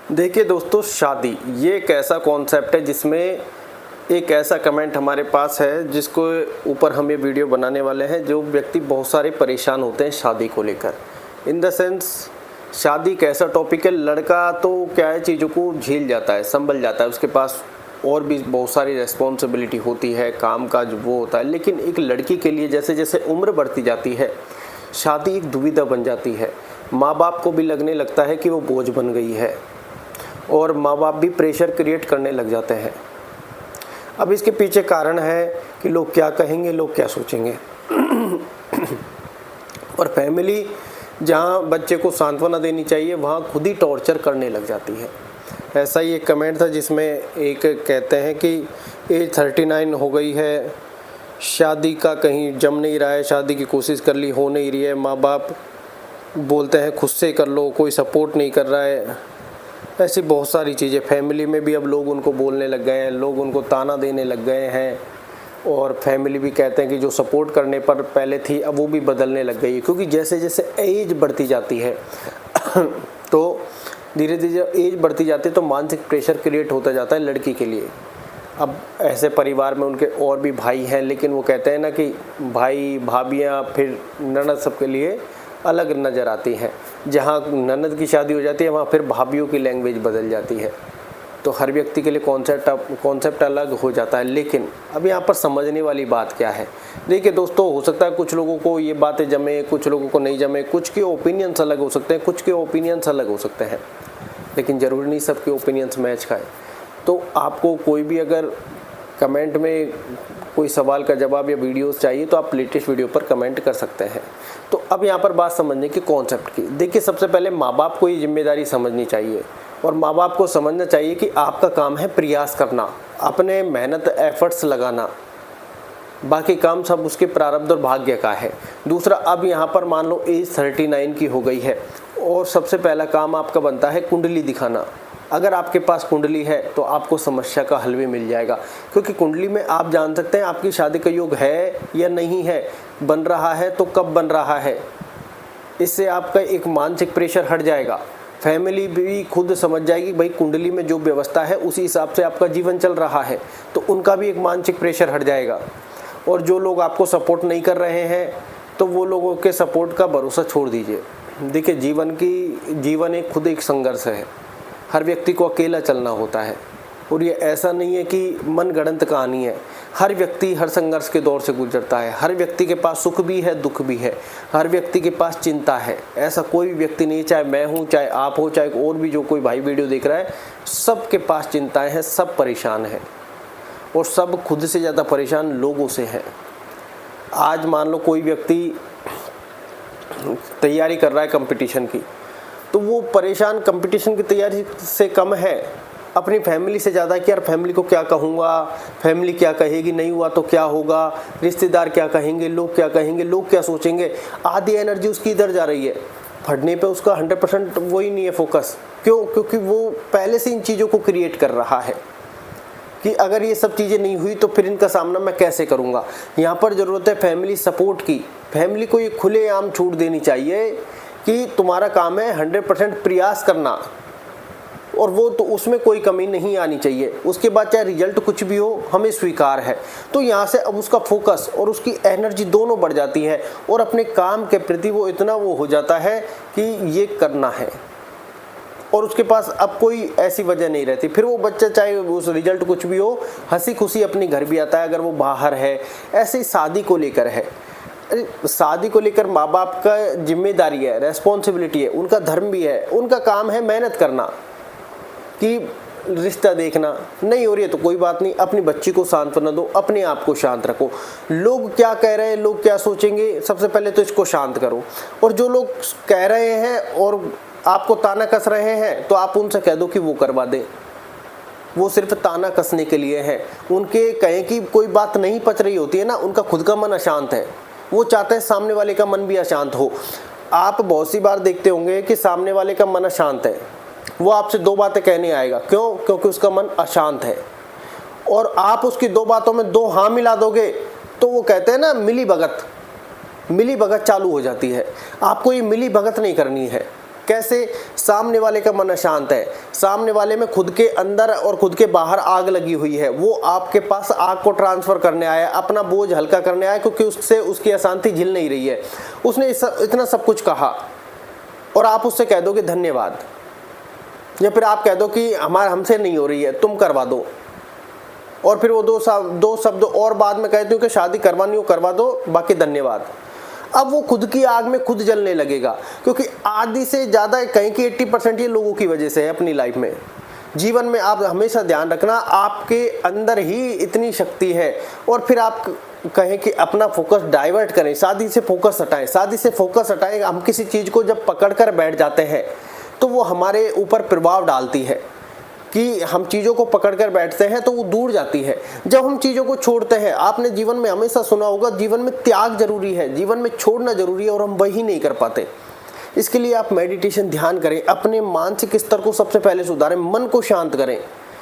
देखिए दोस्तों, शादी ये एक ऐसा कॉन्सेप्ट है जिसमें एक ऐसा कमेंट हमारे पास है जिसको ऊपर हम ये वीडियो बनाने वाले हैं। जो व्यक्ति बहुत सारे परेशान होते हैं शादी को लेकर, इन द सेंस शादी एक ऐसा टॉपिक है, लड़का तो क्या है, चीज़ों को झेल जाता है, संभल जाता है, उसके पास और भी बहुत सारी रेस्पॉन्सिबिलिटी होती है, काम काज वो होता है। लेकिन एक लड़की के लिए जैसे जैसे उम्र बढ़ती जाती है, शादी एक दुविधा बन जाती है। माँ बाप को भी लगने लगता है कि वो बोझ बन गई है और माँ बाप भी प्रेशर क्रिएट करने लग जाते हैं। अब इसके पीछे कारण है कि लोग क्या कहेंगे, लोग क्या सोचेंगे। और फैमिली जहाँ बच्चे को सांत्वना देनी चाहिए वहाँ खुद ही टॉर्चर करने लग जाती है। ऐसा ही एक कमेंट था जिसमें एक कहते हैं कि एज 39 हो गई है, शादी का कहीं जम नहीं रहा है, शादी की कोशिश कर ली, हो नहीं रही है, माँ बाप बोलते हैं खुद से कर लो, कोई सपोर्ट नहीं कर रहा है। ऐसी बहुत सारी चीज़ें फैमिली में भी अब लोग उनको बोलने लग गए हैं, लोग उनको ताना देने लग गए हैं। और फैमिली भी कहते हैं कि जो सपोर्ट करने पर पहले थी अब वो भी बदलने लग गई है, क्योंकि जैसे जैसे एज बढ़ती जाती है तो धीरे धीरे एज बढ़ती जाती है तो मानसिक प्रेशर क्रिएट होता जाता है लड़की के लिए। अब ऐसे परिवार में उनके और भी भाई हैं, लेकिन वो कहते हैं ना कि भाई भाभियाँ फिर ननद सबके लिए अलग नज़र आती हैं। जहाँ ननद की शादी हो जाती है वहाँ फिर भाभीियों की लैंग्वेज बदल जाती है। तो हर व्यक्ति के लिए कॉन्सेप्ट अलग हो जाता है। लेकिन अब यहाँ पर समझने वाली बात क्या है, देखिए दोस्तों, हो सकता है कुछ लोगों को ये बातें जमे, कुछ लोगों को नहीं जमे, कुछ के ओपिनियंस अलग हो सकते हैं, कुछ के ओपिनियंस अलग हो सकते हैं, लेकिन ज़रूरी नहीं सबके ओपिनियंस मैच खाए। तो आपको कोई भी अगर कमेंट में कोई सवाल का जवाब या वीडियोस चाहिए तो आप लेटेस्ट वीडियो पर कमेंट कर सकते हैं। तो अब यहाँ पर बात समझने की कॉन्सेप्ट की। देखिए, सबसे पहले माँ बाप को ये जिम्मेदारी समझनी चाहिए और माँ बाप को समझना चाहिए कि आपका काम है प्रयास करना, अपने मेहनत एफर्ट्स लगाना, बाकी काम सब उसके प्रारब्ध और भाग्य का है। दूसरा, अब यहाँ पर मान लो एज 39 की हो गई है और सबसे पहला काम आपका बनता है कुंडली दिखाना। अगर आपके पास कुंडली है तो आपको समस्या का हल भी मिल जाएगा, क्योंकि कुंडली में आप जान सकते हैं आपकी शादी का योग है या नहीं है, बन रहा है तो कब बन रहा है। इससे आपका एक मानसिक प्रेशर हट जाएगा, फैमिली भी खुद समझ जाएगी भाई कुंडली में जो व्यवस्था है उसी हिसाब से आपका जीवन चल रहा है, तो उनका भी एक मानसिक प्रेशर हट जाएगा। और जो लोग आपको सपोर्ट नहीं कर रहे हैं तो वो लोगों के सपोर्ट का भरोसा छोड़ दीजिए। देखिए, जीवन एक खुद एक संघर्ष है, हर व्यक्ति को अकेला चलना होता है और ये ऐसा नहीं है कि मनगढ़ंत कहानी है। हर व्यक्ति हर संघर्ष के दौर से गुजरता है, हर व्यक्ति के पास सुख भी है, दुख भी है, हर व्यक्ति के पास चिंता है। ऐसा कोई भी व्यक्ति नहीं, चाहे मैं हूँ, चाहे आप हो, चाहे और भी जो कोई भाई वीडियो देख रहा है, सबके पास चिंताएं हैं, सब परेशान हैं और सब खुद से ज़्यादा परेशान लोगों से हैं। आज मान लो कोई व्यक्ति तैयारी कर रहा है कंपटीशन की, तो वो परेशान कंपटीशन की तैयारी से कम है अपनी फैमिली से ज़्यादा कि यार फैमिली को क्या कहूँगा, फैमिली क्या कहेगी, नहीं हुआ तो क्या होगा, रिश्तेदार क्या कहेंगे, लोग क्या कहेंगे, लोग क्या सोचेंगे। आधी एनर्जी उसकी इधर जा रही है, पढ़ने पे उसका 100% वही नहीं है फोकस। क्यों? क्योंकि वो पहले से इन चीज़ों को क्रिएट कर रहा है कि अगर ये सब चीज़ें नहीं हुई तो फिर इनका सामना मैं कैसे करूँगा। यहाँ पर ज़रूरत है फैमिली सपोर्ट की। फैमिली को ये खुलेआम छूट देनी चाहिए कि तुम्हारा काम है 100% प्रयास करना और वो तो उसमें कोई कमी नहीं आनी चाहिए। उसके बाद चाहे रिजल्ट कुछ भी हो, हमें स्वीकार है। तो यहाँ से अब उसका फोकस और उसकी एनर्जी दोनों बढ़ जाती है और अपने काम के प्रति वो इतना वो हो जाता है कि ये करना है और उसके पास अब कोई ऐसी वजह नहीं रहती। फिर वो बच्चा चाहे उस रिजल्ट कुछ भी हो, हंसी खुशी अपने घर भी आता है अगर वो बाहर है। ऐसे ही शादी को लेकर है, शादी को लेकर माँ बाप का जिम्मेदारी है, रेस्पॉन्सिबिलिटी है, उनका धर्म भी है, उनका काम है मेहनत करना कि रिश्ता देखना। नहीं हो रही है तो कोई बात नहीं, अपनी बच्ची को सांत्वना दो, अपने आप को शांत रखो। लोग क्या कह रहे हैं, लोग क्या सोचेंगे, सबसे पहले तो इसको शांत करो। और जो लोग कह रहे हैं और आपको ताना कस रहे हैं तो आप उनसे कह दो कि वो करवा दे, वो सिर्फ ताना कसने के लिए है। उनके कहें कि कोई बात नहीं पच रही होती है ना, उनका खुद का मन अशांत है, वो चाहते हैं सामने वाले का मन भी अशांत हो। आप बहुत सी बार देखते होंगे कि सामने वाले का मन अशांत है, वो आपसे दो बातें कहने आएगा। क्यों? क्योंकि उसका मन अशांत है और आप उसकी दो बातों में दो हाँ मिला दोगे तो वो कहते हैं ना मिली भगत चालू हो जाती है। आपको ये मिली भगत नहीं करनी है, कैसे? सामने वाले का मन अशांत है, सामने वाले में खुद के अंदर और खुद के बाहर आग लगी हुई है, वो आपके पास आग को ट्रांसफर करने आया, अपना बोझ हल्का करने आया, क्योंकि उससे उसकी अशांति झिल नहीं रही है। उसने इतना सब कुछ कहा और आप उससे कह दोगे धन्यवाद, या फिर आप कह दो कि हमसे नहीं हो रही है, तुम करवा दो, और फिर वो दो शब्द और बाद में कहती हूँ कि शादी करवानी हो करवा दो, बाकी धन्यवाद। अब वो खुद की आग में खुद जलने लगेगा, क्योंकि आधी से ज़्यादा कहीं की 80% ये लोगों की वजह से है अपनी लाइफ में। जीवन में आप हमेशा ध्यान रखना, आपके अंदर ही इतनी शक्ति है। और फिर आप कहें कि अपना फोकस डाइवर्ट करें, शादी से फोकस हटाएं, शादी से फोकस हटाएं। हम किसी चीज़ को जब पकड़ कर बैठ जाते हैं तो वो हमारे ऊपर प्रभाव डालती है, कि हम चीज़ों को पकड़कर बैठते हैं तो वो दूर जाती है। जब हम चीज़ों को छोड़ते हैं, आपने जीवन में हमेशा सुना होगा, जीवन में त्याग जरूरी है, जीवन में छोड़ना जरूरी है, और हम वही नहीं कर पाते। इसके लिए आप मेडिटेशन ध्यान करें, अपने मानसिक स्तर को सबसे पहले सुधारें, मन को शांत करें।